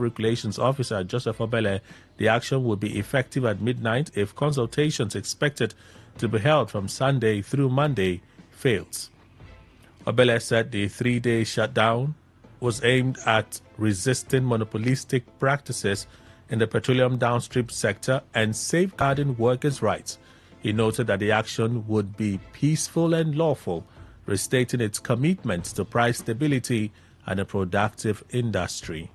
Regulations Officer Joseph Obele, the action will be effective at midnight if consultations expected to be held from Sunday through Monday fails. Obele said the 3-day shutdown was aimed at resisting monopolistic practices in the petroleum downstream sector and safeguarding workers' rights. He noted that the action would be peaceful and lawful, restating its commitment to price stability and a productive industry.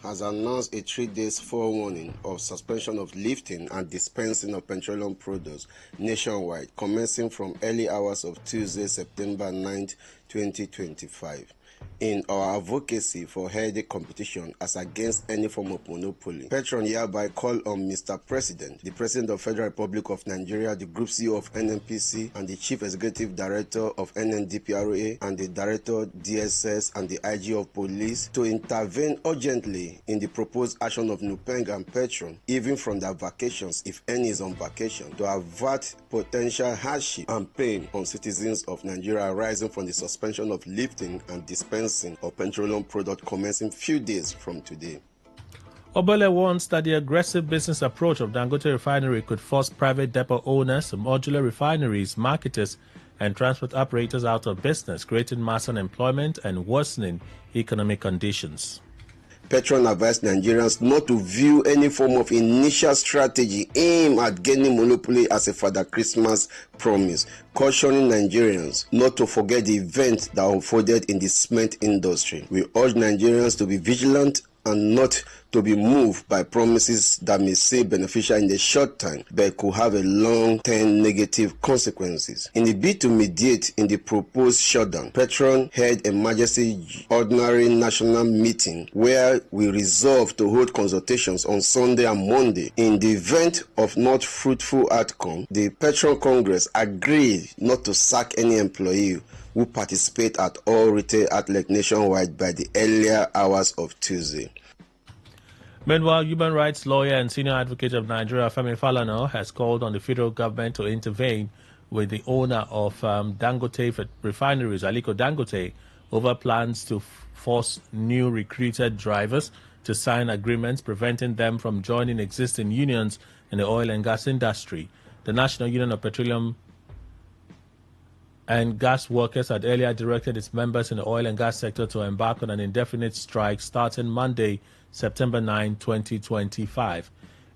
Has announced a 3-day forewarning of suspension of lifting and dispensing of petroleum products nationwide, commencing from early hours of Tuesday, September 9, 2025. In our advocacy for healthy competition as against any form of monopoly, Petron hereby call on Mr. President, the President of Federal Republic of Nigeria, the Group CEO of NNPC, and the Chief Executive Director of NNDPRA, and the Director DSS and the IG of Police to intervene urgently in the proposed action of Nupeng and Petron, even from their vacations, if any is on vacation, to avert potential hardship and pain on citizens of Nigeria arising from the suspension of lifting and dispensing of petroleum product commencing few days from today. Obele warns that the aggressive business approach of Dangote Refinery could force private depot owners, modular refineries, marketers, and transport operators out of business, creating mass unemployment and worsening economic conditions. Petron advised Nigerians not to view any form of initial strategy aimed at gaining monopoly as a Father Christmas promise, cautioning Nigerians not to forget the events that unfolded in the cement industry. We urge Nigerians to be vigilant and not to be moved by promises that may seem beneficial in the short time but could have a long-term negative consequences. In the bid to mediate in the proposed shutdown, Petron held emergency ordinary national meeting where we resolved to hold consultations on Sunday and Monday. In the event of not fruitful outcome, the Petron Congress agreed not to sack any employee who participate at all retail outlets nationwide by the earlier hours of Tuesday. Meanwhile, human rights lawyer and senior advocate of Nigeria, Femi Falana, has called on the federal government to intervene with the owner of Dangote refineries, Aliko Dangote, over plans to force new recruited drivers to sign agreements preventing them from joining existing unions in the oil and gas industry. The National Union of Petroleum and Gas Workers had earlier directed its members in the oil and gas sector to embark on an indefinite strike starting Monday, September 9, 2025.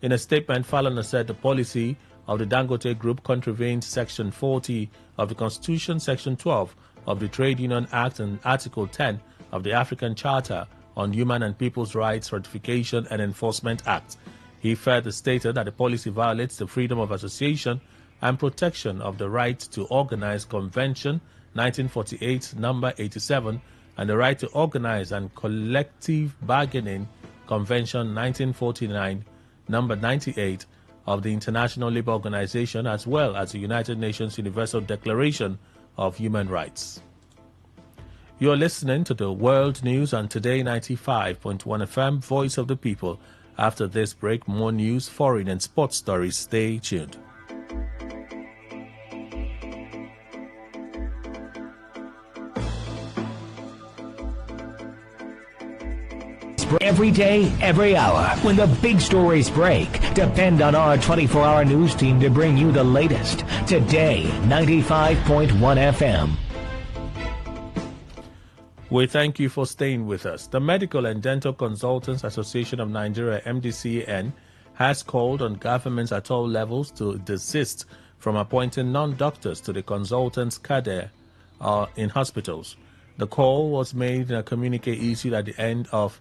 In a statement, Falana said the policy of the Dangote Group contravenes Section 40 of the Constitution, Section 12 of the Trade Union Act, and Article 10 of the African Charter on Human and People's Rights Ratification and Enforcement Act. He further stated that the policy violates the freedom of association and protection of the right to organize Convention 1948, number 87, and the right to organize and collective bargaining Convention 1949, number 98 of the International Labour Organization, as well as the United Nations Universal Declaration of Human Rights. You're listening to the World News on Today95.1 FM, Voice of the People. After this break, more news, foreign and sports stories. Stay tuned. Every day, every hour, when the big stories break, depend on our 24-hour news team to bring you the latest. Today, 95.1 FM. We thank you for staying with us. The Medical and Dental Consultants Association of Nigeria, MDCN, has called on governments at all levels to desist from appointing non-doctors to the consultants' cadre in hospitals. The call was made in a communique issued at the end of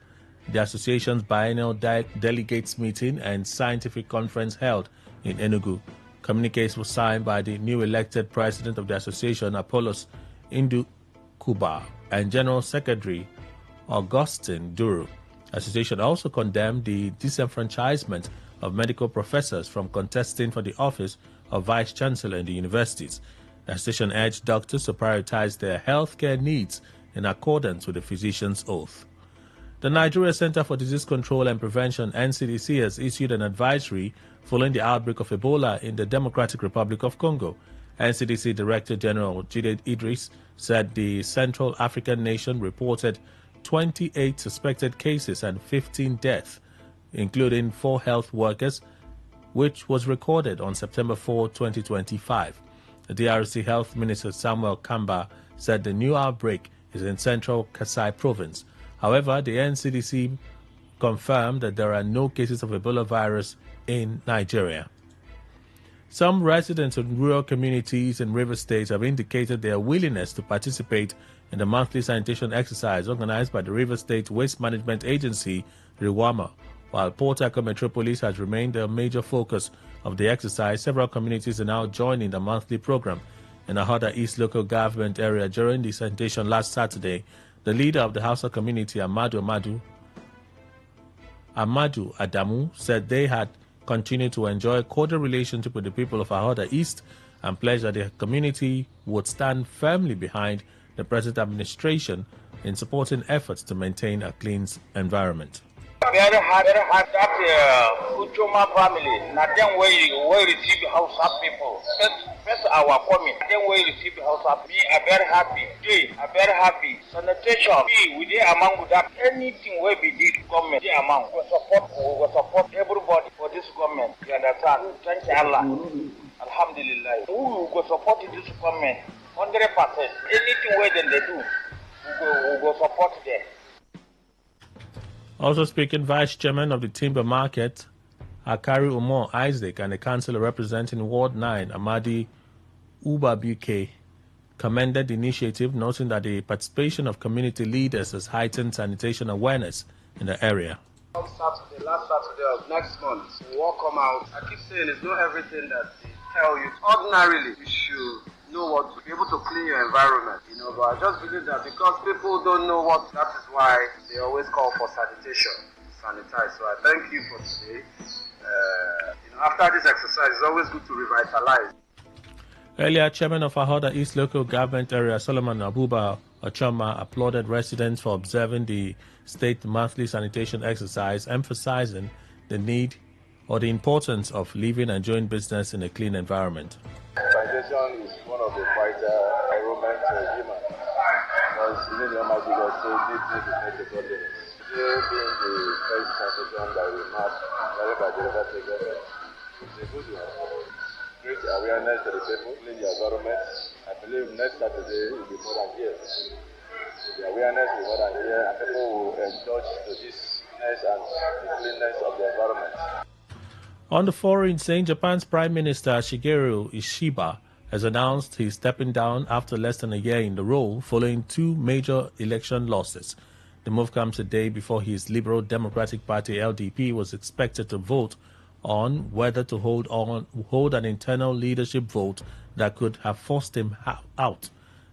the association's biennial delegates meeting and scientific conference held in Enugu. Communiques were signed by the new elected president of the association, Apollos Indukuba, and General Secretary Augustine Duru. The association also condemned the disenfranchisement of medical professors from contesting for the office of vice chancellor in the universities. The association urged doctors to prioritize their healthcare needs in accordance with the physician's oath. The Nigeria Center for Disease Control and Prevention, NCDC, has issued an advisory following the outbreak of Ebola in the Democratic Republic of Congo. NCDC Director General Jide Idris said the Central African nation reported 28 suspected cases and 15 deaths, including 4 health workers, which was recorded on September 4, 2025. The DRC Health Minister Samuel Kamba said the new outbreak is in central Kasai province. However, the NCDC confirmed that there are no cases of Ebola virus in Nigeria. Some residents of rural communities in River State have indicated their willingness to participate in the monthly sanitation exercise organized by the River State Waste Management Agency, RIWAMA. While Port Harcourt Metropolis has remained a major focus of the exercise, several communities are now joining the monthly program. In the Ahoda East local government area during the sanitation last Saturday, the leader of the Hausa community, Amadu Adamu, said they had continued to enjoy a cordial relationship with the people of Ahoda East and pledged that the community would stand firmly behind the present administration in supporting efforts to maintain a clean environment. Very hard that Uchoma family, not then we receive Hausa people. First our coming, then we receive Hausa. Me, I'm very happy. They are very happy. Sanitation, we dey among that anything we be did government, they among. We support everybody for this government. You understand? Thank you Allah. Alhamdulillah. We will support this government 100%. Anything way than they do, we will support them. Also speaking, Vice Chairman of the Timber Market, Akari Umar Isaac, and the councillor representing Ward 9, Amadi Ubabuke, commended the initiative, noting that the participation of community leaders has heightened sanitation awareness in the area. Last Saturday of next month, we will come out. I keep saying it's not everything that they tell you. Ordinarily, you should know what to be able to clean your environment, but I just believe that because people don't know what, that is why they always call for sanitation, sanitize. So I thank you for today. After this exercise, it's always good to revitalize. Earlier, Chairman of Ahoda East local government area, Solomon Abuba Ochoma, applauded residents for observing the state monthly sanitation exercise, emphasizing the need or the importance of living and doing business in a clean environment. Sanitation is one of the vital environment human. Because even the Almighty God said this need to make a godliness. Today being the first sanitation that we must carry by the River State government, it's a good one. Create awareness to the people, clean the environment. I believe next Saturday will be more than here. The awareness will be more than here, and people will indulge to this and the cleanness of the environment. On the foreign scene, Japan's Prime Minister Shigeru Ishiba has announced he's stepping down after less than a year in the role following 2 major election losses. The move comes a day before his Liberal Democratic Party LDP was expected to vote on whether to hold an internal leadership vote that could have forced him out.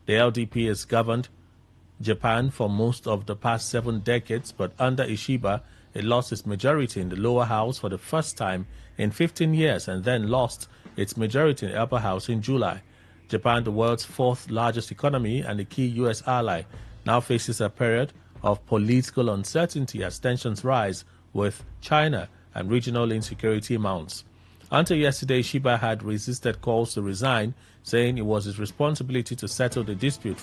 The LDP has governed Japan for most of the past 7 decades, but under Ishiba, it lost its majority in the lower house for the first time in 15 years and then lost its majority in the upper house in July. Japan, the world's 4th largest economy and a key U.S. ally, now faces a period of political uncertainty as tensions rise with China and regional insecurity mounts. Until yesterday, Ishiba had resisted calls to resign, saying it was his responsibility to settle the dispute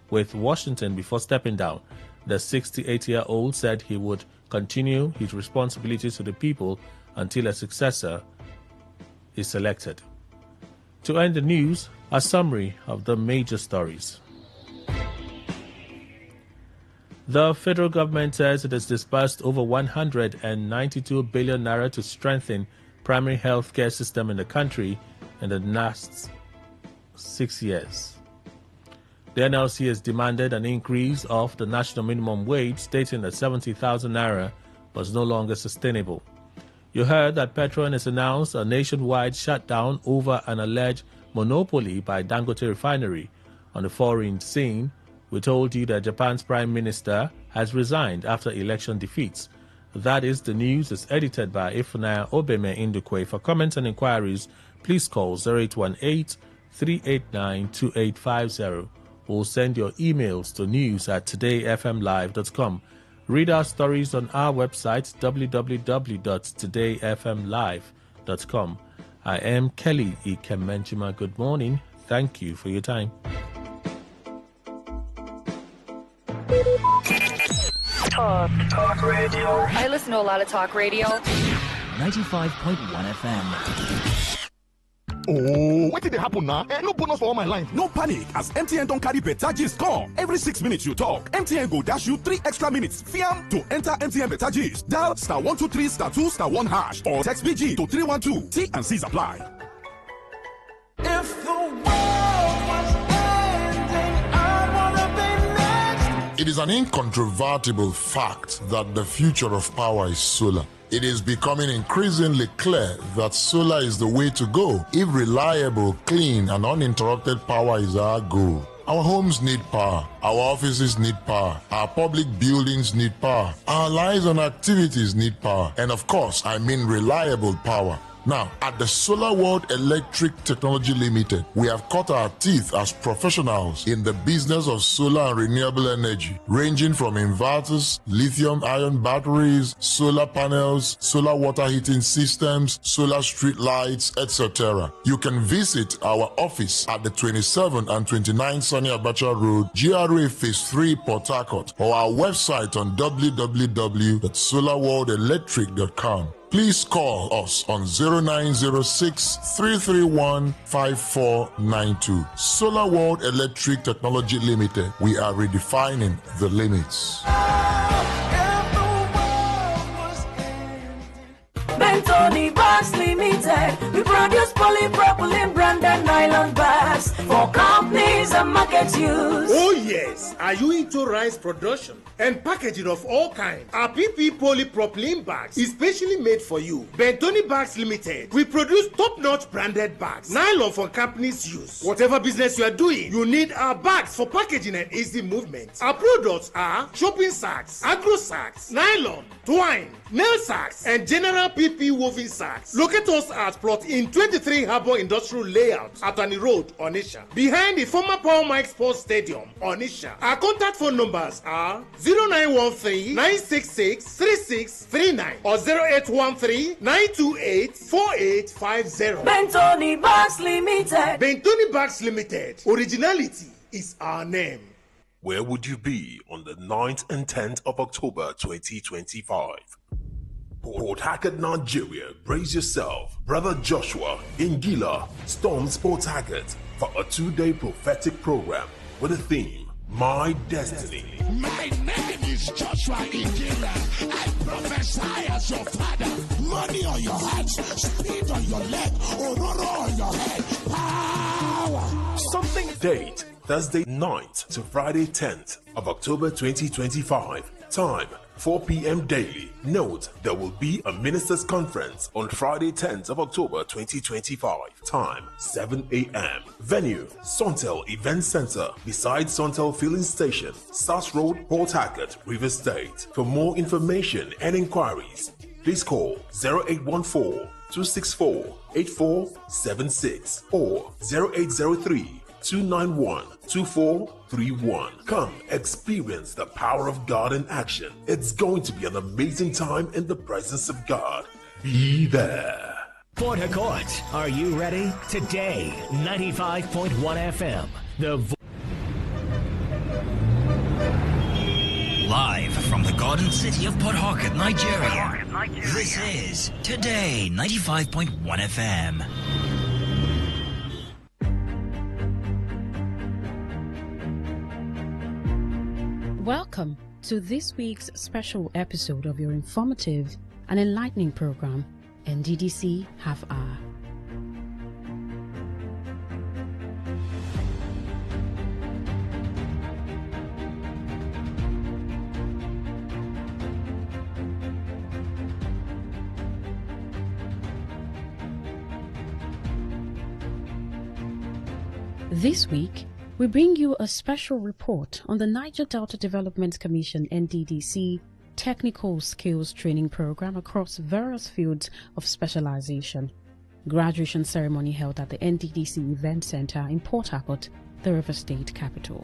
with Washington before stepping down. The 68-year-old said he would continue his responsibilities to the people until a successor is selected. To end the news, a summary of the major stories. The federal government says it has disbursed over 192 billion naira to strengthen primary health care system in the country in the last 6 years. The NLC has demanded an increase of the national minimum wage, stating that 70,000 naira was no longer sustainable. You heard that Petron has announced a nationwide shutdown over an alleged monopoly by Dangote Refinery. On the foreign scene, we told you that Japan's Prime Minister has resigned after election defeats. That is the news is edited by Ifunaya Obeme Indukwe. For comments and inquiries, please call 0818-389-2850 or send your emails to news@todayfmlive.com. Read our stories on our website, www.todayfmlive.com. I am Kelly Ikemenchima. Good morning. Thank you for your time. Talk radio. I listen to a lot of talk radio. 95.1 FM. Oh, what did it happen now? No bonus for all my lines. No panic, as MTN don't carry better gist come. Every 6 minutes you talk, MTN go dash you 3 extra minutes. Fiam to enter MTN better gist. Dial *123 *2 *1# or text BG to 312. T and C's apply. If the world was ending, I wanna be next. It is an incontrovertible fact that the future of power is solar. It is becoming increasingly clear that solar is the way to go if reliable, clean, and uninterrupted power is our goal. Our homes need power, our offices need power, our public buildings need power, our lives and activities need power, and of course, I mean reliable power. Now, at the Solar World Electric Technology Limited, we have cut our teeth as professionals in the business of solar and renewable energy, ranging from inverters, lithium-ion batteries, solar panels, solar water heating systems, solar street lights, etc. You can visit our office at the 27 and 29 Sunny Abacha Road, GRA Phase 3, Port Harcourt, or our website on www.solarworldelectric.com. Please call us on 0906-331-5492. Solar World Electric Technology Limited. We are redefining the limits. Bentoni Bags Limited. We produce polypropylene branded nylon bags for companies and market use. Oh yes, are you into rice production and packaging of all kinds? Our PP polypropylene bags is specially made for you. Bentoni Bags Limited. We produce top-notch branded bags, nylon for companies' use. Whatever business you are doing, you need our bags for packaging and easy movement. Our products are shopping sacks, agro sacks, nylon, twine, nail sacks, and general PP woven sacks. Locate us at plot in 23 Harbour Industrial Layout, Atani Road, Onisha, behind the former Paul Mike Sports Stadium, Onisha. Our contact phone numbers are 0913-966-3639 or 0813-928-4850. Bentoni Bags Limited. Bentoni Bags Limited. Originality is our name. Where would you be on the 9th and 10th of October 2025? Port Harcourt, Nigeria. Brace yourself. Brother Joshua Ingila storms Port Harcourt for a 2-day prophetic program with a theme, My Destiny. My name is Joshua Ingila. I prophesy as your father. Money on your hands, speed on your leg, aurora on your head. Power. Something date, Thursday 9th to Friday 10th of October 2025. Time, 4 p.m. daily. Note, there will be a ministers' conference on Friday 10th of October 2025. Time, 7 a.m. Venue, Sontel Event Center, beside Sontel Filling Station, Sass Road, Port Harcourt, River State. For more information and inquiries, please call 0814-264-8476 or 0803-291-2431. Come experience the power of God in action. It's going to be an amazing time in the presence of God. Be there. Port Harcourt, are you ready? Today, 95.1 FM. Live from the Garden City of Port Harcourt, Nigeria. This is Today 95.1 FM. Welcome to this week's special episode of your informative and enlightening program, NDDC Half Hour. This week, we bring you a special report on the Niger Delta Development Commission NDDC Technical Skills Training Program across various fields of specialization. Graduation ceremony held at the NDDC Event Center in Port Harcourt, the River State capital.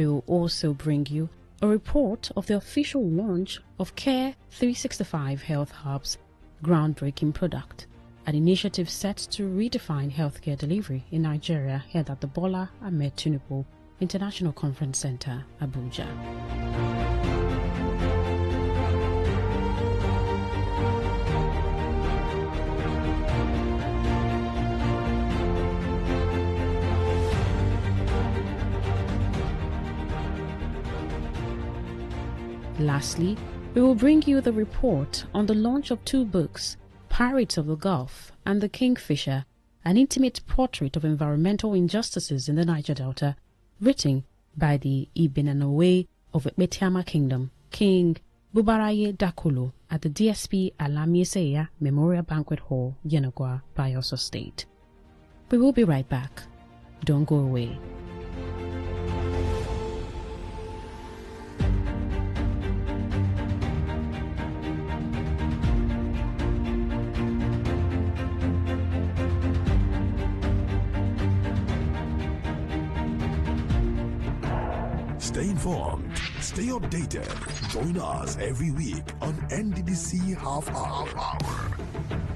We will also bring you a report of the official launch of Care 365 Health Hub's groundbreaking product, an initiative set to redefine healthcare delivery in Nigeria, held at the Bola Ahmed Tinubu International Conference Center, Abuja. Lastly, we will bring you the report on the launch of 2 books, Pirates of the Gulf and The Kingfisher, an intimate portrait of environmental injustices in the Niger Delta, written by the Ibinanowe of Metiama Kingdom, King Bubaraye Dakulu, at the DSP Alamieseya Memorial Banquet Hall, Yenagwa, Bayelsa State. We will be right back. Don't go away. Stay informed, stay updated. Join us every week on NDDC Half Hour.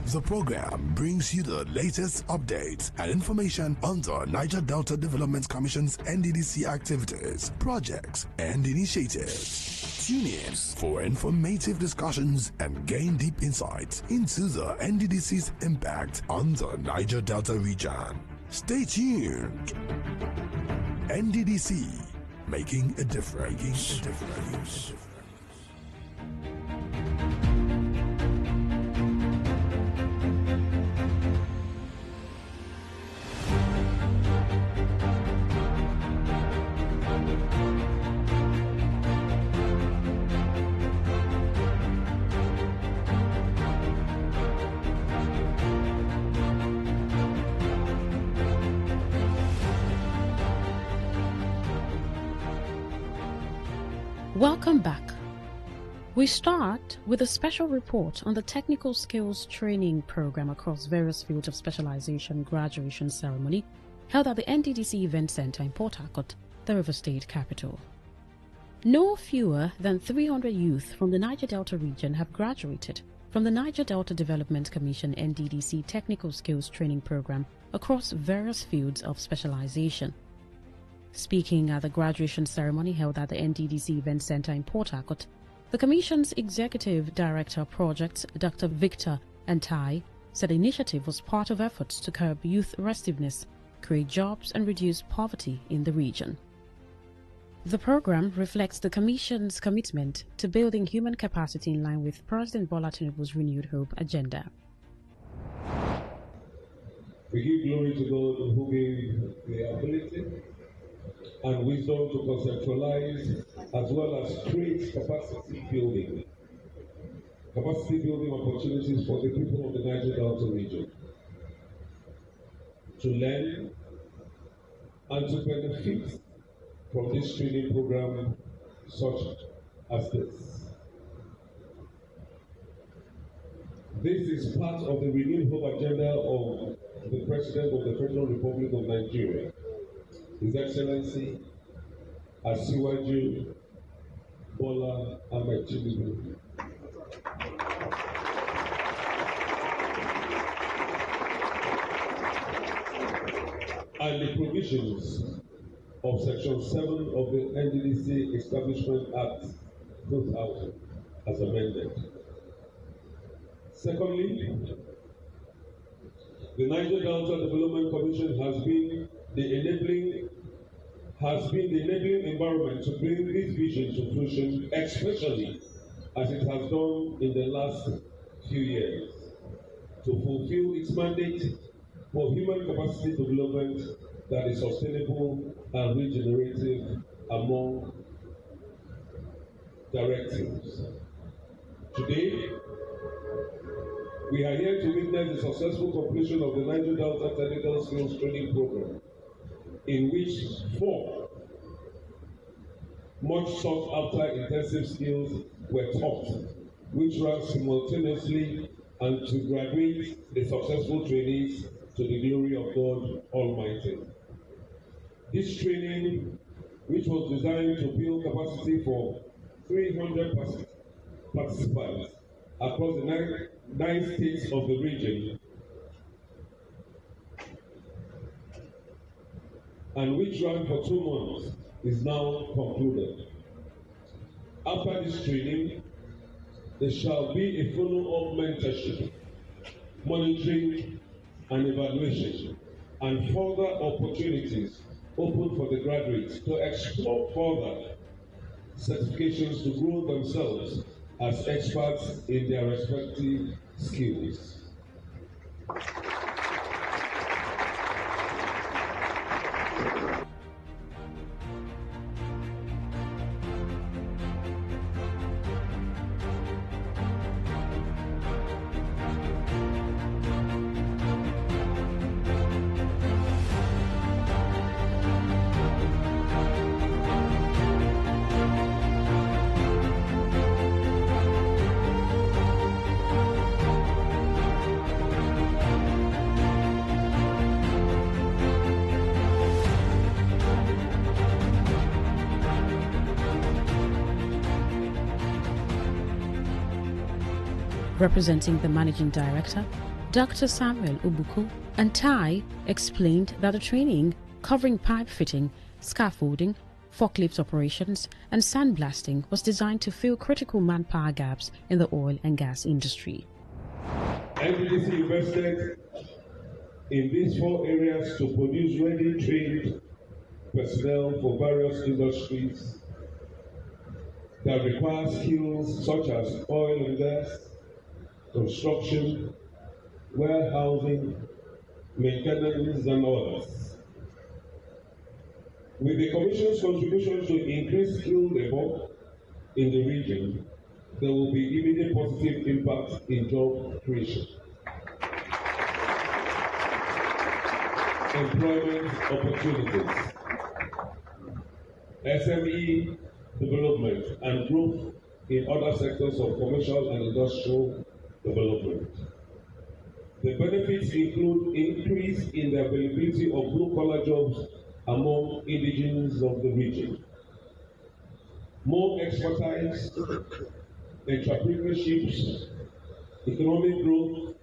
The program brings you the latest updates and information on the Niger Delta Development Commission's NDDC activities, projects, and initiatives. Tune in for informative discussions and gain deep insights into the NDDC's impact on the Niger Delta region. Stay tuned. NDDC, making a difference. Welcome back. We start with a special report on the Technical Skills Training Program across various fields of specialization graduation ceremony held at the NDDC Event Center in Port Harcourt, the River State capital. No fewer than 300 youth from the Niger Delta region have graduated from the Niger Delta Development Commission NDDC Technical Skills Training Program across various fields of specialization. Speaking at the graduation ceremony held at the NDDC Event Center in Port Harcourt, the Commission's Executive Director of Projects, Dr. Victor Antai, said the initiative was part of efforts to curb youth restiveness, create jobs, and reduce poverty in the region. The program reflects the Commission's commitment to building human capacity in line with President Bola Tinubu's Renewed Hope agenda. We give glory to God who gave the ability and wisdom to conceptualize as well as create capacity building opportunities for the people of the Niger Delta region to learn and to benefit from this training program such as this. This is part of the Renewed Hope agenda of the President of the Federal Republic of Nigeria, His Excellency Asiwaju Bola Ahmed Tinubu. And the provisions of Section 7 of the NDDC Establishment Act 2000 as amended. Secondly, the Niger Delta Development Commission has been the enabling environment to bring this vision to fruition, especially as it has done in the last few years, to fulfill its mandate for human capacity development that is sustainable and regenerative among directives. Today, we are here to witness the successful completion of the Niger Delta Technical Skills Training Program, in which 4 much sought-after intensive skills were taught, which ran simultaneously and to graduate the successful trainees to the glory of God Almighty. This training which was designed to build capacity for 300 participants across the nine states of the region, and which ran for 2 months, is now concluded. After this training, there shall be a follow-up mentorship, monitoring, and evaluation, and further opportunities open for the graduates to explore further certifications to grow themselves as experts in their respective skills. Representing the Managing Director, Dr. Samuel Ubuku and Tai explained that the training covering pipe fitting, scaffolding, forklift operations and sandblasting was designed to fill critical manpower gaps in the oil and gas industry. NDDC invested in these 4 areas to produce ready trained personnel for various industries that require skills such as oil and gas, construction, warehousing, maintenance, and others. With the Commission's contribution to increase skilled labor in the region, there will be immediate positive impact in job creation, employment opportunities, SME development, and growth in other sectors of commercial and industrial development. The benefits include increase in the availability of blue-collar jobs among indigenes of the region, more expertise, entrepreneurships, economic growth,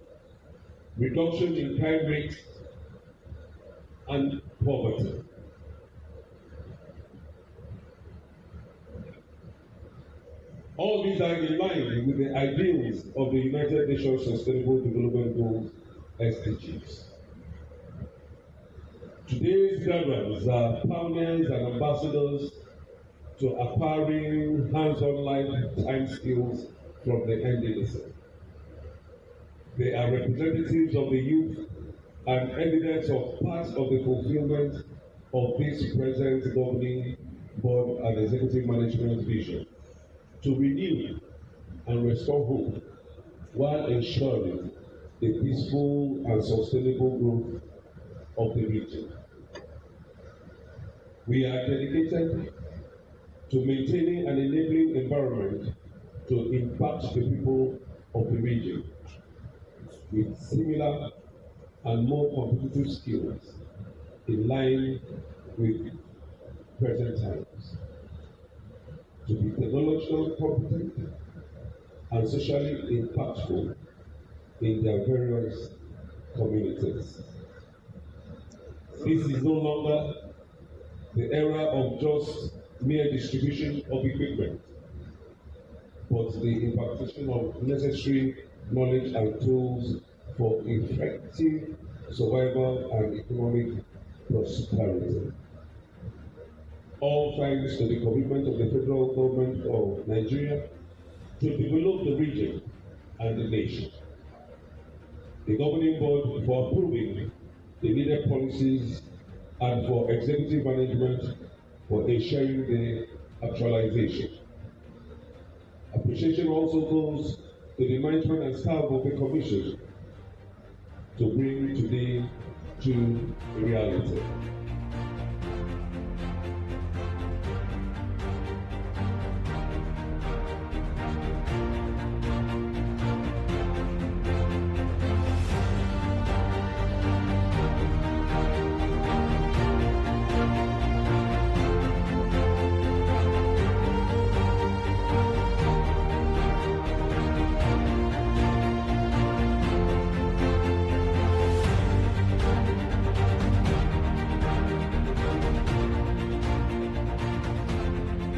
reduction in crime rates, and poverty. All these are in line with the ideals of the United Nations Sustainable Development Goals, SDGs. Today's graduates are pioneers and ambassadors to acquiring hands-on lifetime skills from the NDDC. They are representatives of the youth and evidence of part of the fulfillment of this present governing board and executive management vision to renew and restore hope while ensuring the peaceful and sustainable growth of the region. We are dedicated to maintaining an enabling environment to impact the people of the region with similar and more competitive skills in line with present times, to be technologically competent and socially impactful in their various communities. This is no longer the era of just mere distribution of equipment, but the impartition of necessary knowledge and tools for effective survival and economic prosperity. All thanks to the commitment of the federal government of Nigeria to develop the region and the nation. The governing board for approving the needed policies and for executive management for ensuring the actualization. Appreciation also goes to the management and staff of the Commission to bring today to reality.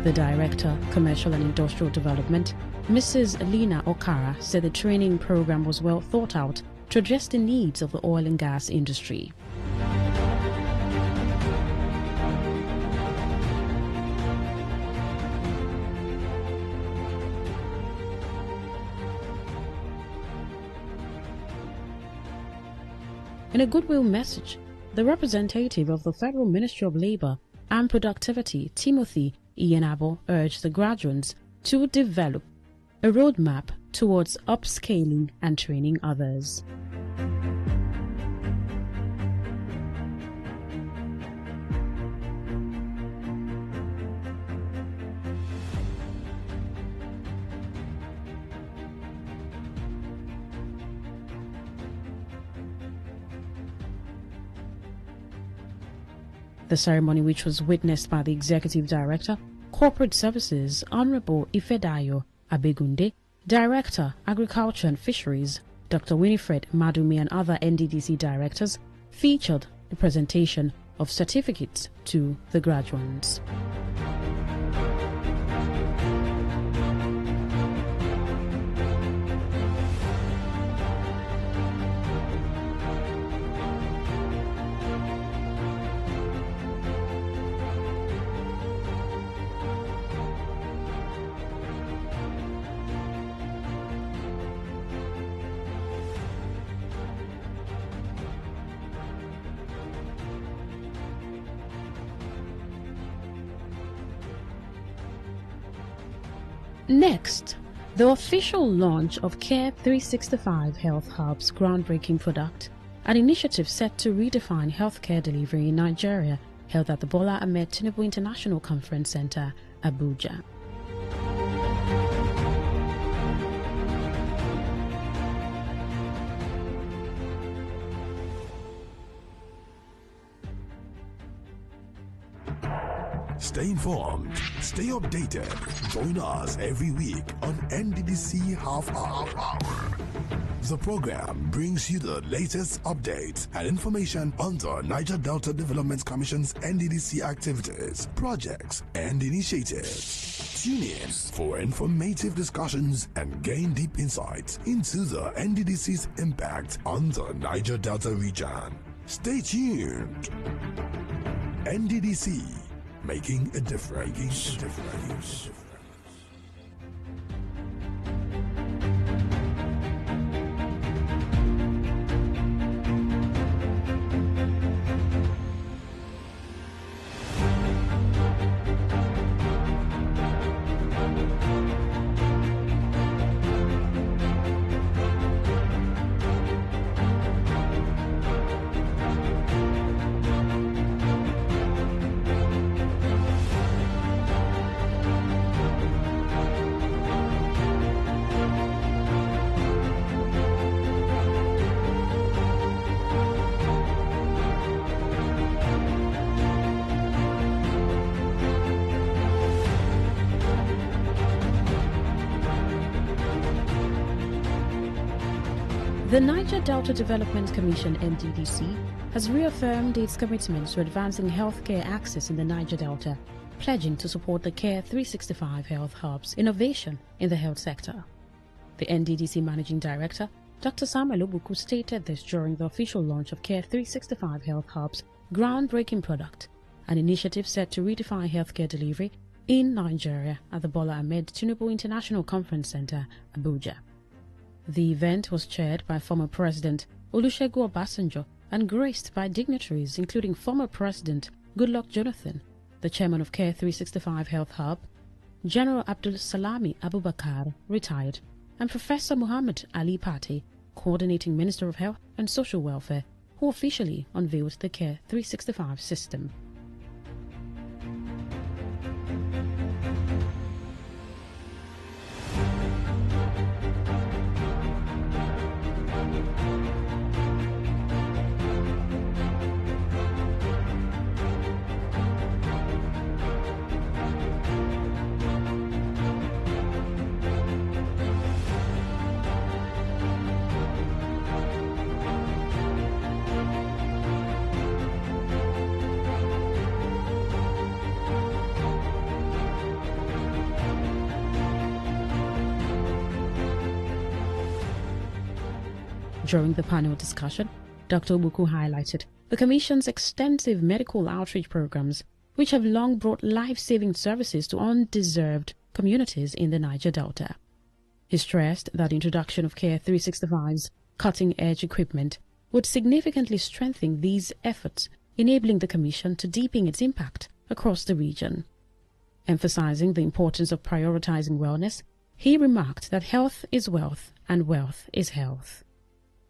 The Director, Commercial and Industrial Development, Mrs. Lina Okara, said the training program was well thought out to address the needs of the oil and gas industry. In a goodwill message, the representative of the Federal Ministry of Labour and Productivity, Timothy Iyenabo, urged the graduates to develop a roadmap towards upscaling and training others. The ceremony, which was witnessed by the Executive Director, Corporate Services, Honorable Ifedayo Abegunde, Director, Agriculture and Fisheries, Dr. Winifred Madumi, and other NDDC directors, featured the presentation of certificates to the graduates. Next, the official launch of Care 365 Health Hub's groundbreaking product, an initiative set to redefine healthcare delivery in Nigeria, held at the Bola Ahmed Tinubu International Conference Center, Abuja. Stay informed, stay updated. Join us every week on NDDC Half Hour. The program brings you the latest updates and information on the Niger Delta Development Commission's NDDC activities, projects, and initiatives. Tune in for informative discussions and gain deep insights into the NDDC's impact on the Niger Delta region. Stay tuned. NDDC, making a difference. The Niger Delta Development Commission (NDDC) has reaffirmed its commitment to advancing healthcare access in the Niger Delta, pledging to support the Care 365 Health Hub's innovation in the health sector. The NDDC Managing Director, Dr. Samuel Obuku, stated this during the official launch of Care 365 Health Hub's groundbreaking product, an initiative set to redefine healthcare delivery in Nigeria at the Bola Ahmed Tinubu International Conference Center, Abuja. The event was chaired by former President Olusegun Obasanjo and graced by dignitaries including former President Goodluck Jonathan, the chairman of Care 365 Health Hub, General Abdul Salami Abubakar, retired, and Professor Muhammad Ali Pate, coordinating Minister of Health and Social Welfare, who officially unveiled the Care 365 system. During the panel discussion, Dr. Obuku highlighted the Commission's extensive medical outreach programs, which have long brought life-saving services to undeserved communities in the Niger Delta. He stressed that the introduction of Care 365's cutting-edge equipment would significantly strengthen these efforts, enabling the Commission to deepen its impact across the region. Emphasizing the importance of prioritizing wellness, he remarked that health is wealth and wealth is health.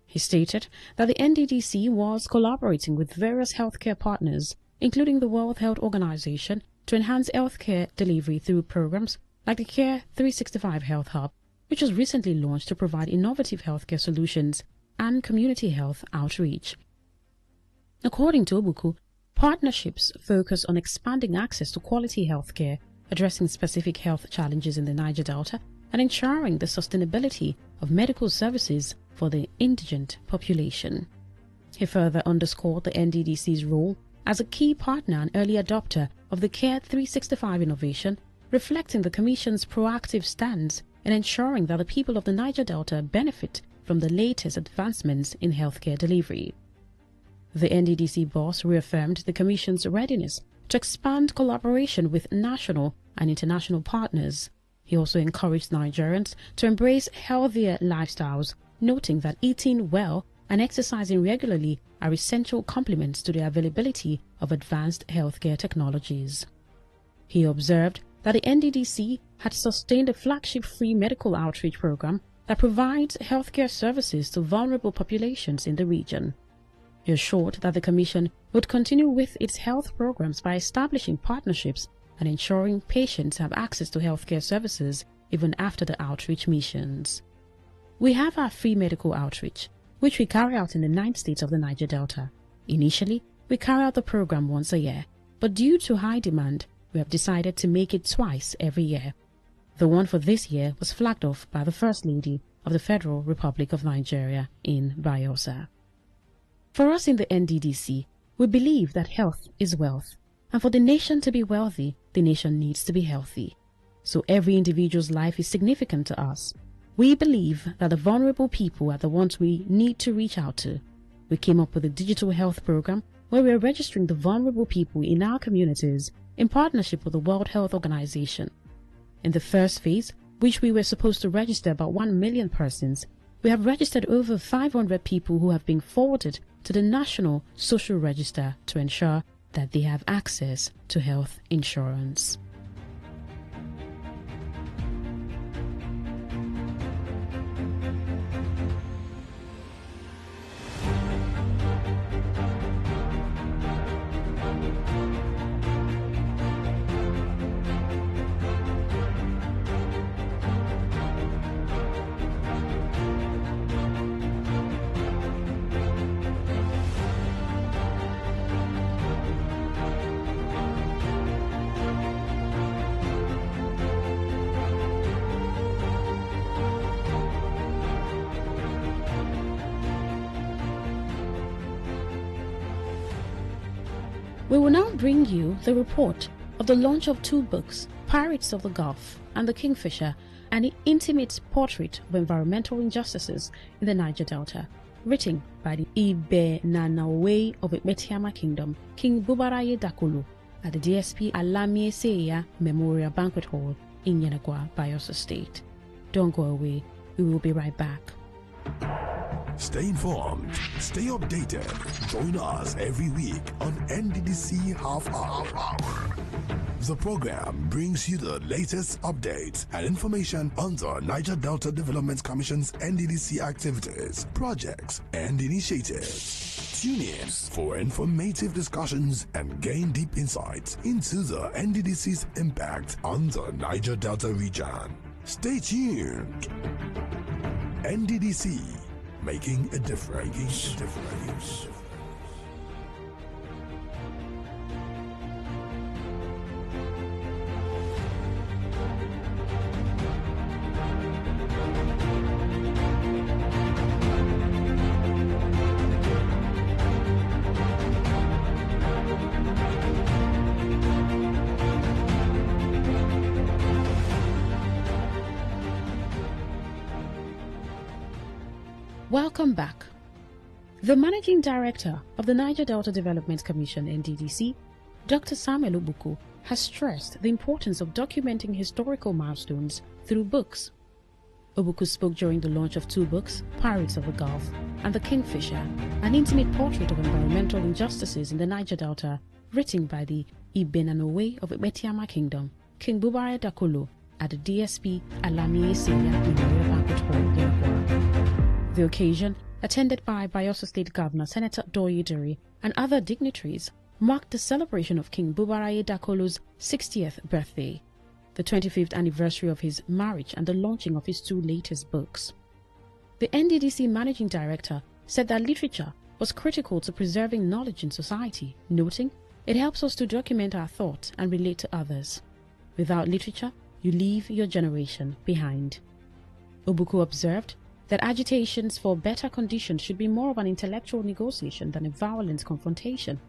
He stated that the NDDC was collaborating with various healthcare partners, including the World Health Organization, to enhance healthcare delivery through programs like the Care 365 Health Hub, which was recently launched to provide innovative healthcare solutions and community health outreach. According to Obuku, partnerships focus on expanding access to quality healthcare, addressing specific health challenges in the Niger Delta, and ensuring the sustainability of medical services for the indigent population. He further underscored the NDDC's role as a key partner and early adopter of the Care 365 innovation, reflecting the Commission's proactive stance in ensuring that the people of the Niger Delta benefit from the latest advancements in healthcare delivery. The NDDC boss reaffirmed the Commission's readiness to expand collaboration with national and international partners. He also encouraged Nigerians to embrace healthier lifestyles, noting that eating well and exercising regularly are essential complements to the availability of advanced healthcare technologies. He observed that the NDDC had sustained a flagship free medical outreach program that provides healthcare services to vulnerable populations in the region. He assured that the Commission would continue with its health programs by establishing partnerships and ensuring patients have access to healthcare services even after the outreach missions. We have our free medical outreach, which we carry out in the 9 states of the Niger Delta. Initially, we carry out the program once a year, but due to high demand, we have decided to make it twice every year. The one for this year was flagged off by the First Lady of the Federal Republic of Nigeria in Bayelsa. For us in the NDDC, we believe that health is wealth, and for the nation to be wealthy, the nation needs to be healthy. So every individual's life is significant to us. We believe that the vulnerable people are the ones we need to reach out to. We came up with a digital health program where we are registering the vulnerable people in our communities in partnership with the World Health Organization. In the first phase, which we were supposed to register about 1 million persons, we have registered over 500 people who have been forwarded to the National Social Register to ensure that they have access to health insurance. We will now bring you the report of the launch of 2 books, Pirates of the Gulf and the Kingfisher, an intimate portrait of environmental injustices in the Niger Delta, written by the Ibe Nanawe of Metiama Kingdom, King Bubaraye Dakulu, at the DSP Alamie Seya Memorial Banquet Hall in Yenagua, Bayelsa State. Don't go away, we will be right back. Stay informed, stay updated. Join us every week on NDDC Half Hour. The program brings you the latest updates and information on the Niger Delta Development Commission's NDDC activities, projects, and initiatives. Tune in for informative discussions and gain deep insights into the NDDC's impact on the Niger Delta region. Stay tuned. NDDC, making a difference. Welcome back. The Managing Director of the Niger Delta Development Commission, NDDC, Dr. Samuel Obuku, has stressed the importance of documenting historical milestones through books. Obuku spoke during the launch of 2 books, Pirates of the Gulf and The Kingfisher, an intimate portrait of environmental injustices in the Niger Delta, written by the Ibenanowe of Metiama Kingdom, King Bubare Dakolo, at the DSP Alamiye Seya Memorial Banquet Hall, Yenagoa. The occasion, attended by Bayelsa State Governor Senator Doyidiri and other dignitaries, marked the celebration of King Bubaraye Dakolo's 60th birthday, the 25th anniversary of his marriage, and the launching of his 2 latest books. The NDDC Managing Director said that literature was critical to preserving knowledge in society, noting it helps us to document our thoughts and relate to others. Without literature, you leave your generation behind. Obuku observed that agitations for better conditions should be more of an intellectual negotiation than a violent confrontation.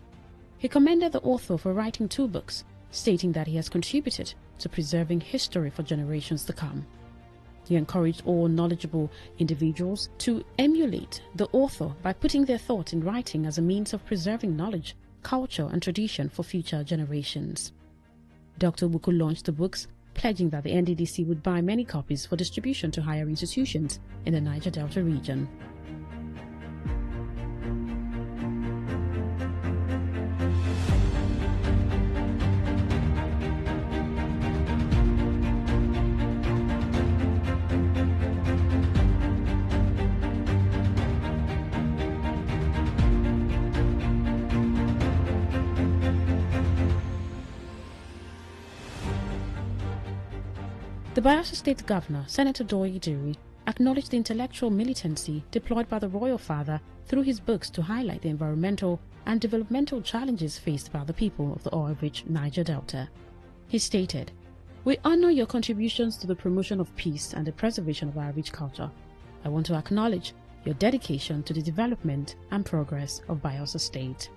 He commended the author for writing 2 books, stating that he has contributed to preserving history for generations to come. He encouraged all knowledgeable individuals to emulate the author by putting their thought in writing as a means of preserving knowledge, culture, and tradition for future generations. Dr. Obuku launched the books, pledging that the NDDC would buy many copies for distribution to higher institutions in the Niger Delta region. The Bayelsa State Governor, Senator Doyidiri, acknowledged the intellectual militancy deployed by the Royal Father through his books to highlight the environmental and developmental challenges faced by the people of the oil-rich Niger Delta. He stated, "We honor your contributions to the promotion of peace and the preservation of our rich culture. I want to acknowledge your dedication to the development and progress of Bayelsa State."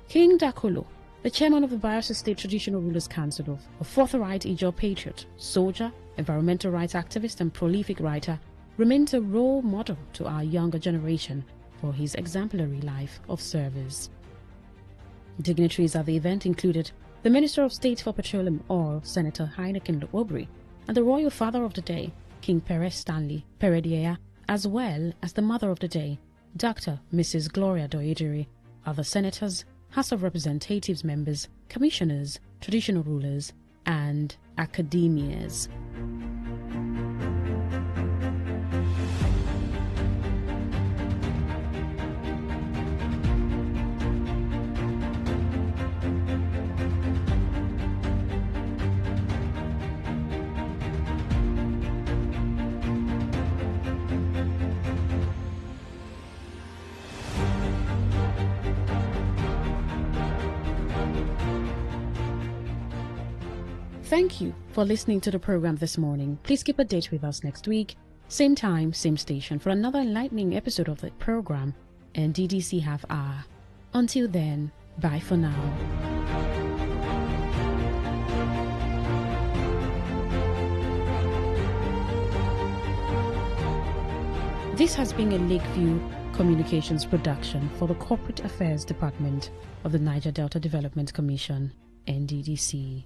King Dakolo, the chairman of the Bayelsa State Traditional Rulers Council, a forthright Ijaw patriot, soldier, environmental rights activist, and prolific writer, remains a role model to our younger generation for his exemplary life of service. Dignitaries at the event included the Minister of State for Petroleum Oil, Senator Heineken Obri, and the Royal Father of the Day, King Perez Stanley Perediea, as well as the Mother of the Day, Dr. Mrs. Gloria Doyidiri, other senators, House of Representatives members, commissioners, traditional rulers, and academias. Thank you for listening to the program this morning. Please keep a date with us next week, same time, same station, for another enlightening episode of the program, NDDC Half Hour. Until then, bye for now. This has been a Lakeview Communications production for the Corporate Affairs Department of the Niger Delta Development Commission, NDDC.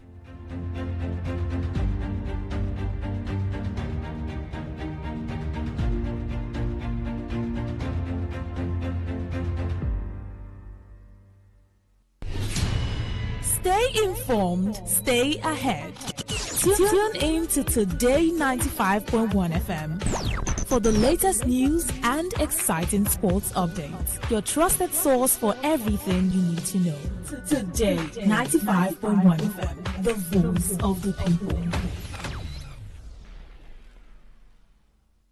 Stay informed, stay ahead. Tune in to Today 95.1 FM for the latest news and exciting sports updates. Your trusted source for everything you need to know. Today 95.1 FM, the voice of the people.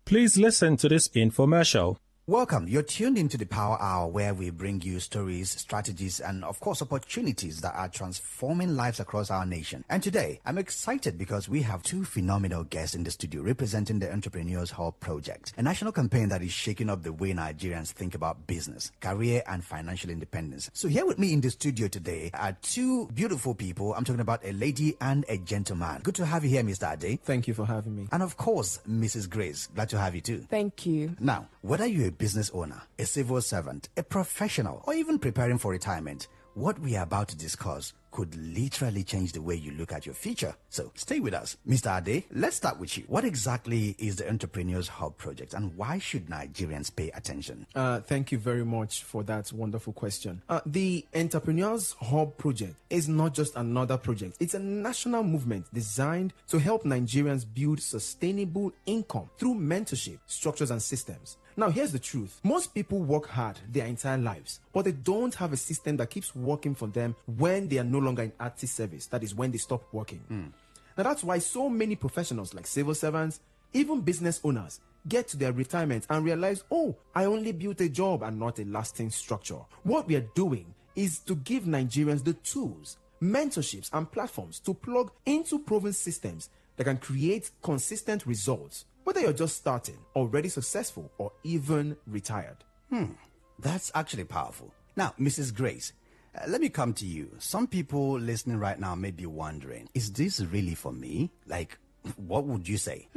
Please listen to this infomercial. Welcome. You're tuned into the Power Hour, where we bring you stories, strategies, and of course, opportunities that are transforming lives across our nation. And today, I'm excited because we have 2 phenomenal guests in the studio representing the Entrepreneurs Hub Project, a national campaign that is shaking up the way Nigerians think about business, career, and financial independence. So here with me in the studio today are 2 beautiful people. I'm talking about a lady and a gentleman. Good to have you here, Mr. Ade. Thank you for having me. And of course, Mrs. Grace. Glad to have you too. Thank you. Now, whether you're a business owner, a civil servant, a professional, or even preparing for retirement, what we are about to discuss could literally change the way you look at your future. So stay with us. Mr. Ade, let's start with you. What exactly is the Entrepreneurs Hub project and why should Nigerians pay attention? Thank you very much for that wonderful question. The Entrepreneurs Hub project is not just another project. It's a national movement designed to help Nigerians build sustainable income through mentorship, structures, and systems. Now, here's the truth. Most people work hard their entire lives, but they don't have a system that keeps working for them when they are no longer in active service. That is when they stop working. Now, that's why so many professionals like civil servants, even business owners, get to their retirement and realize, oh, I only built a job and not a lasting structure. What we are doing is to give Nigerians the tools, mentorships, and platforms to plug into proven systems that can create consistent results, whether you're just starting, already successful, or even retired. That's actually powerful. Now, Mrs. Grace, let me come to you. Some people listening right now may be wondering, is this really for me? Like, what would you say?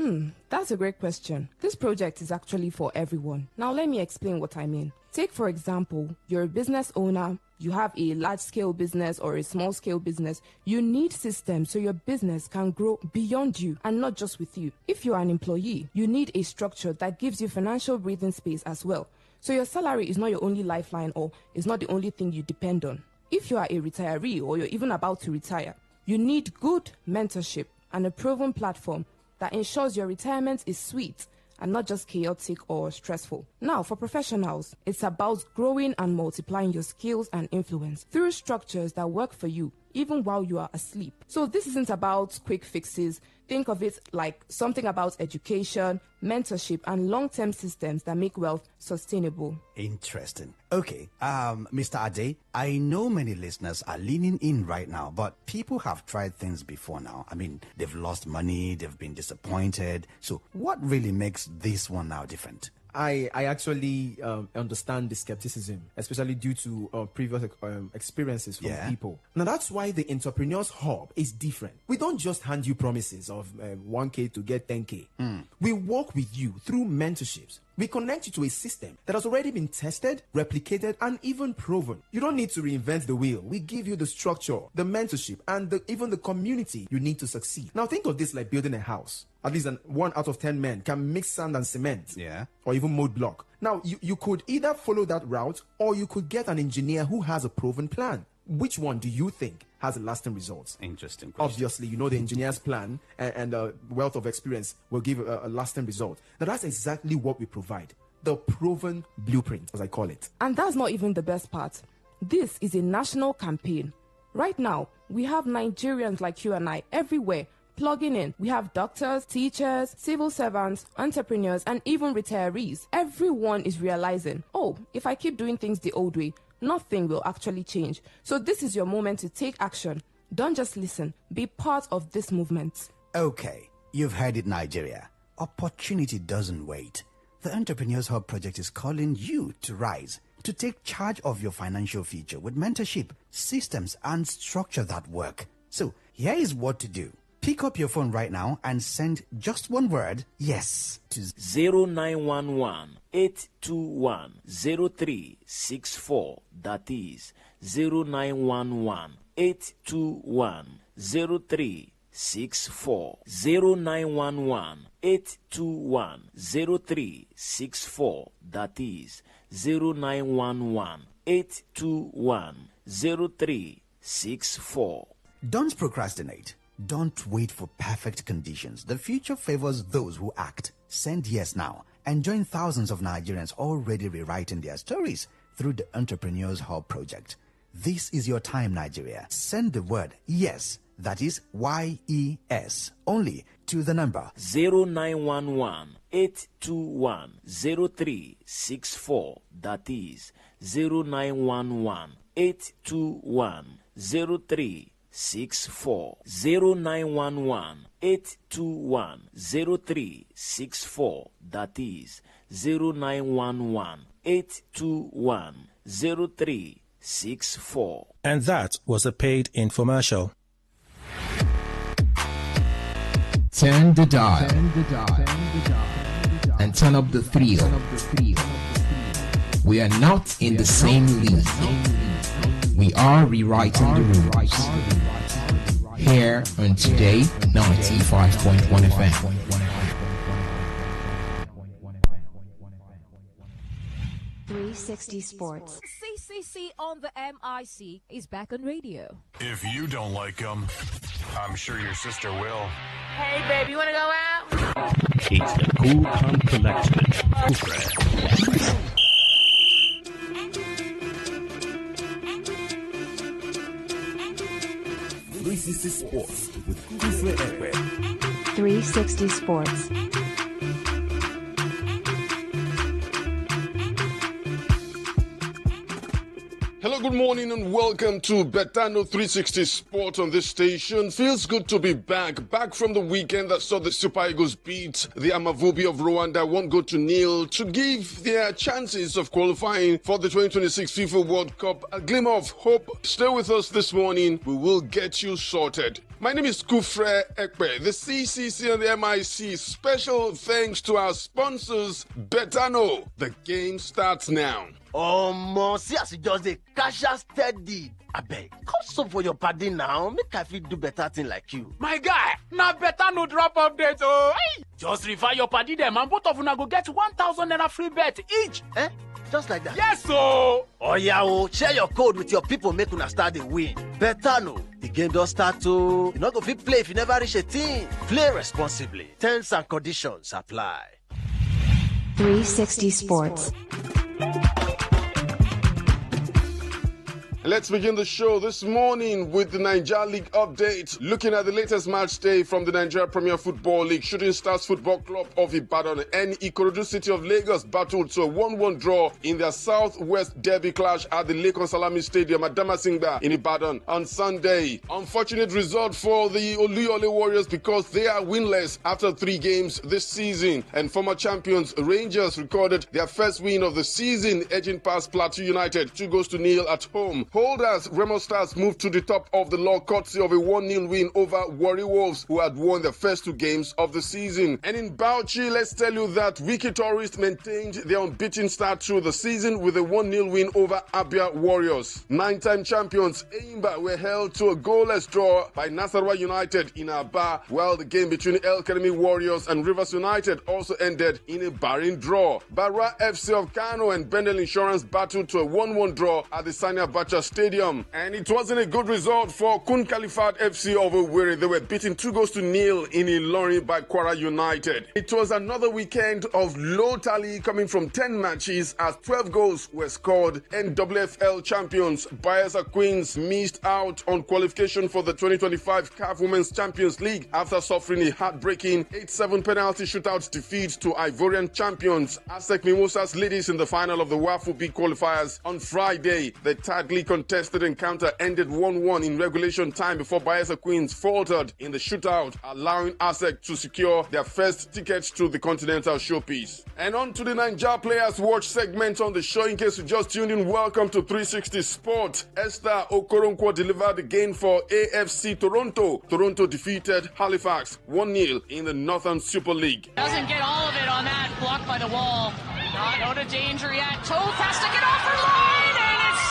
That's a great question. This project is actually for everyone. Now, let me explain what I mean. Take, for example, you're a business owner, you have a large-scale business or a small-scale business. You need systems so your business can grow beyond you and not just with you. If you're an employee, you need a structure that gives you financial breathing space as well. So your salary is not your only lifeline or is not the only thing you depend on. If you are a retiree or you're even about to retire, you need good mentorship and a proven platform that ensures your retirement is sweet and not just chaotic or stressful. Now, for professionals, it's about growing and multiplying your skills and influence through structures that work for you, even while you are asleep. So this isn't about quick fixes. Think of it like something about education, mentorship, and long-term systems that make wealth sustainable. Interesting. Okay, Mr. Ade, I know many listeners are leaning in right now, but people have tried things before now. I mean, they've lost money, they've been disappointed. So what really makes this one now different? I actually understand the skepticism, especially due to previous experiences from people. Now, that's why the Entrepreneurs Hub is different. We don't just hand you promises of 1K to get 10K. We work with you through mentorships. We connect you to a system that has already been tested, replicated, and even proven. You don't need to reinvent the wheel. We give you the structure, the mentorship, and even the community you need to succeed. Now, think of this like building a house. At least 1 out of 10 men can mix sand and cement, or even mold block. Now, you could either follow that route, or you could get an engineer who has a proven plan. Which one do you think has lasting results? Interesting question. Obviously, you know the engineer's plan and wealth of experience will give a lasting result. Now, that's exactly what we provide. The proven blueprint, as I call it. And that's not even the best part. This is a national campaign. Right now, we have Nigerians like you and I everywhere plugging in. We have doctors, teachers, civil servants, entrepreneurs, and even retirees. Everyone is realizing, oh, if I keep doing things the old way, nothing will actually change. So this is your moment to take action. Don't just listen. Be part of this movement. Okay, you've heard it, Nigeria. Opportunity doesn't wait. The Entrepreneurs Hub project is calling you to rise, to take charge of your financial future with mentorship, systems, and structure that work. So here is what to do. Pick up your phone right now and send just one word, yes, to 0911-821-0364. That is 0911-821-0364. 0911-821-0364. That is 0911-821-0364. Don't procrastinate. Don't wait for perfect conditions. The future favors those who act. Send yes now and join thousands of Nigerians already rewriting their stories through the Entrepreneurs Hub project. This is your time, Nigeria. Send the word yes, that is YES, only to the number 0911-821-0364. That is 0911-821-0364. 0911-821-0364. That is 0911-821-0364. And that was a paid infomercial. Turn the dial. and turn up the thrill. We are not in the same league. We are rewriting the rules. Here on Today 95.1 FM. 360 Sports. CCC on the MIC is back on radio. If you don't like them, I'm sure your sister will. Hey, baby, you want to go out? It's the Cool Calm Collection. 360 Sports with Kufre Ekwe. 360 Sports. Hello, good morning and welcome to Betano 360 Sport on this station. Feels good to be back from the weekend that saw the Super Eagles beat the Amavubi of Rwanda 1-0 to give their chances of qualifying for the 2026 FIFA World Cup a glimmer of hope. Stay with us this morning. We will get you sorted. My name is Kufre Ekpe, the CCC and the MIC. Special thanks to our sponsors, Betano. The game starts now. See as you just a casual steady. Abeg, come so for your party now. Make I fit do better thing like you. My guy, now better no drop update. Oh, hey. Just refer your party them and both of una go get 1,000 naira free bet each. Just like that? Yes, so. Oh yeah, share your code with your people. Make una start the win. Better no. The game don't start to. You not go fit play if you never reach a team. Play responsibly. Terms and conditions apply. 360 Sports. Let's begin the show this morning with the Nigeria League update. Looking at the latest match day from the Nigeria Premier Football League, Shooting Stars Football Club of Ibadan and Ikorodu City of Lagos battled to a 1-1 draw in their Southwest Derby clash at the Lekon Salami Stadium at Damasingba in Ibadan on Sunday. Unfortunate result for the Oluyole Warriors because they are winless after 3 games this season. And former champions Rangers recorded their first win of the season, edging past Plateau United 2-0 at home. Holders, Remo Stars moved to the top of the log courtesy of a 1-0 win over Warri Wolves, who had won their first 2 games of the season. And in Bauchi, let's tell you that Wiki Tourist maintained their unbeaten start through the season with a 1-0 win over Abia Warriors. 9-time champions Eimba were held to a goalless draw by Nasarawa United in Aba, while the game between El Kanemi Warriors and Rivers United also ended in a barren draw. Barra FC of Kano and Bendel Insurance battled to a 1-1 draw at the Sani Abacha Stadium, and it wasn't a good result for Kun Khalifat FC of Owerri. They were beaten 2-0 in Ilorin by Kwara United. It was another weekend of low tally coming from 10 matches as 12 goals were scored. NWFL champions Bayelsa Queens missed out on qualification for the 2025 CAF Women's Champions League after suffering a heartbreaking 8-7 penalty shootout defeat to Ivorian champions Asec Mimosas ladies in the final of the WAFU B qualifiers on Friday. The tightly contested encounter ended 1-1 in regulation time before Bayelsa Queens faltered in the shootout, allowing ASEC to secure their first ticket to the Continental Showpiece. And on to the Nigeria Players Watch segment on the show. In case you just tuned in, welcome to 360 Sport. Esther Okoronkwo delivered the game for AFC Toronto. Toronto defeated Halifax 1-0 in the Northern Super League. Doesn't get all of it on that, blocked by the wall. Not out of danger yet. Toth has to get off her line, and it's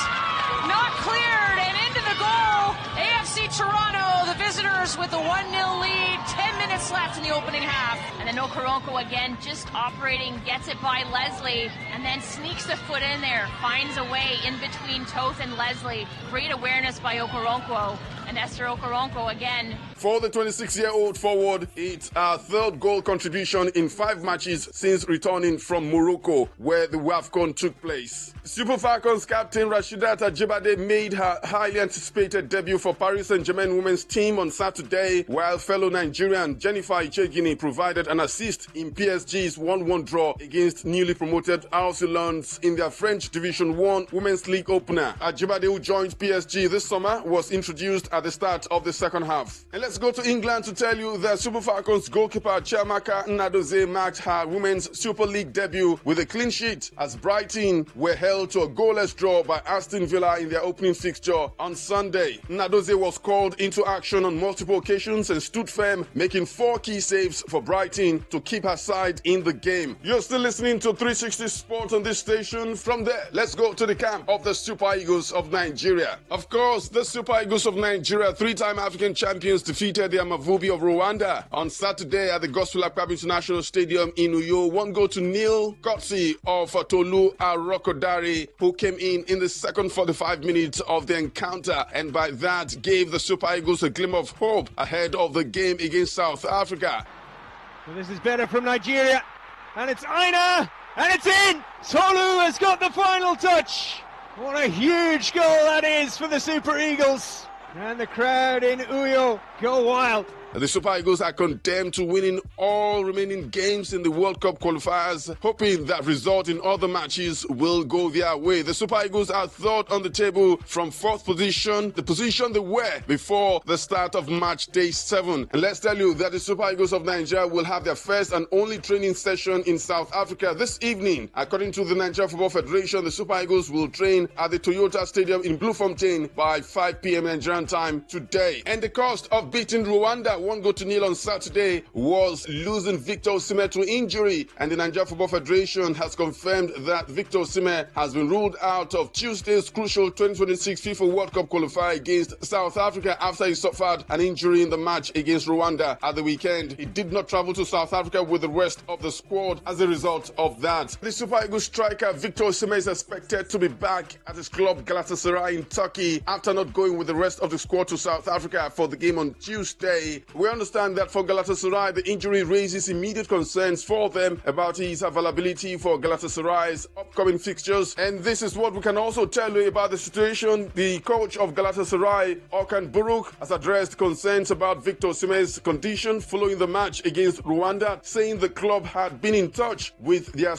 not cleared, and into the goal. AFC Toronto, the visitors with a 1-0 lead. 10 minutes left in the opening half. And then Okoronkwo again just operating, gets it by Leslie, and then sneaks the foot in there, finds a way in between Toth and Leslie. Great awareness by Okoronkwo. And Esther Okoronkwo again. For the 26-year-old forward, it's our 3rd goal contribution in 5 matches since returning from Morocco, where the WAFCON took place. Super Falcons captain Rashidat Ajibade made her highly anticipated debut for Paris Saint-Germain women's team on Saturday, while fellow Nigerian Jennifer Ichegini provided an assist in PSG's 1-1 draw against newly promoted Arsenal in their French Division 1 Women's League opener. Ajibade, who joined PSG this summer, was introduced at the start of the second half. And let's go to England to tell you that Super Falcons goalkeeper Chiamaka Nnadozie marked her Women's Super League debut with a clean sheet as Brighton were held to a goalless draw by Aston Villa in their opening fixture on Sunday. Nnadozie was called into action on multiple occasions and stood firm, making 4 key saves for Brighton to keep her side in the game. You're still listening to 360 Sports on this station. From there, let's go to the camp of the Super Eagles of Nigeria. Of course, the Super Eagles of Nigeria, 3-time African champions, defeated the Amavubi of Rwanda on Saturday at the Gospel Akpab International Stadium in Uyo. 1-0, courtesy of Tolu Arokodare, who came in the second 45 minutes of the encounter, and by that gave the Super Eagles a glimmer of hope ahead of the game against South Africa. Well, this is better from Nigeria, and it's Aina, and it's in! Tolu has got the final touch! What a huge goal that is for the Super Eagles! And the crowd in Uyo go wild. The Super Eagles are condemned to winning all remaining games in the World Cup qualifiers, hoping that result in other matches will go their way. The Super Eagles are third on the table from 4th position, the position they were before the start of match day 7. And let's tell you that the Super Eagles of Nigeria will have their first and only training session in South Africa this evening. According to the Nigeria Football Federation, the Super Eagles will train at the Toyota Stadium in Bloemfontein by 5 p.m. Nigerian time today. And the cost of beating Rwanda 1-0 on Saturday was losing Victor Osimhen to injury, and the Nigeria Football Federation has confirmed that Victor Osimhen has been ruled out of Tuesday's crucial 2026 FIFA World Cup qualifier against South Africa after he suffered an injury in the match against Rwanda at the weekend. He did not travel to South Africa with the rest of the squad as a result of that. The Super Eagles striker Victor Osimhen is expected to be back at his club Galatasaray in Turkey after not going with the rest of the squad to South Africa for the game on Tuesday. We understand that for Galatasaray, the injury raises immediate concerns for them about his availability for Galatasaray's upcoming fixtures. And this is what we can also tell you about the situation. The coach of Galatasaray, Okan Buruk, has addressed concerns about Victor Osimhen's condition following the match against Rwanda, saying the club had been in touch with their